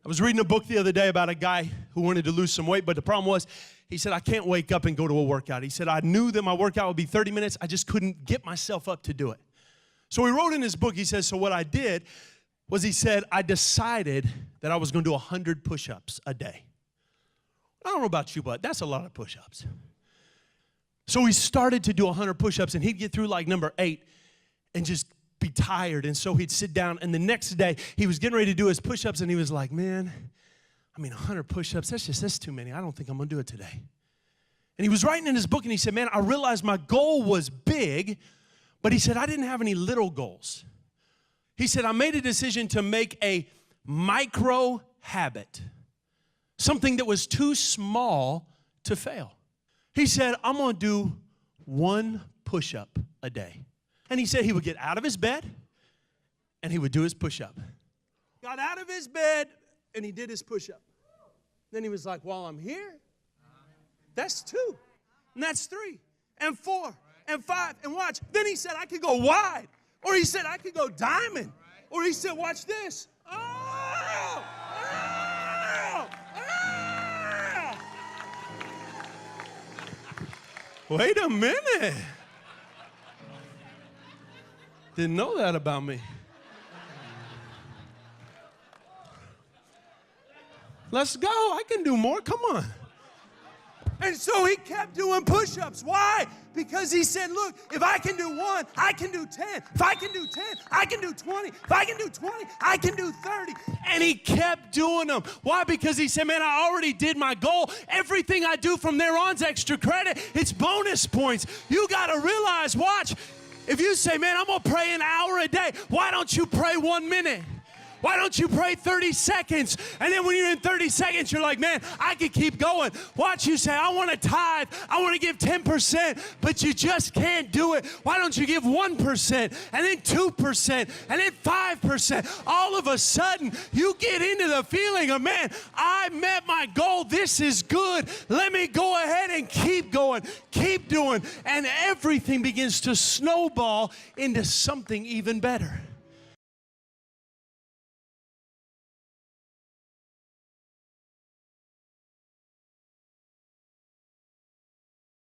I was reading a book the other day about a guy who wanted to lose some weight, but the problem was, he said, I can't wake up and go to a workout. He said, I knew that my workout would be 30 minutes. I just couldn't get myself up to do it. So he wrote in his book, he says, so what I did was he said, I decided that I was going to do 100 push-ups a day. I don't know about you, but that's a lot of push-ups. So he started to do 100 push-ups, and he'd get through like number 8 and just be tired. And so he'd sit down, and the next day he was getting ready to do his push-ups, and he was like, man, 100 push-ups, that's too many. I don't think I'm going to do it today. And he was writing in his book, and he said, man, I realized my goal was big, but he said, I didn't have any little goals. He said, I made a decision to make a micro habit, something that was too small to fail. He said, I'm going to do 1 push-up a day. And he said he would get out of his bed, and he would do his push-up. Got out of his bed, and he did his push-up. Then he was like, while I'm here, that's 2, and that's 3, and 4, and 5, and watch. Then he said, I could go wide, or he said, I could go diamond, or he said, watch this. Oh! Oh! Oh! Wait a minute. Didn't know that about me. Let's go. I can do more. Come on. And so he kept doing push-ups. Why? Because he said, look, if I can do 1, I can do 10. If I can do 10, I can do 20. If I can do 20, I can do 30. And he kept doing them. Why? Because he said, man, I already did my goal. Everything I do from there on is extra credit. It's bonus points. You got to realize, watch, if you say, man, I'm going to pray an hour a day, why don't you pray 1 minute? Why don't you pray 30 seconds? And then when you're in 30 seconds, you're like, man, I could keep going. Watch, you say, I want to tithe. I want to give 10%, but you just can't do it. Why don't you give 1% and then 2% and then 5%? All of a sudden, you get into the feeling of, man, I met my goal. This is good. Let me go ahead and keep going, keep doing. And everything begins to snowball into something even better.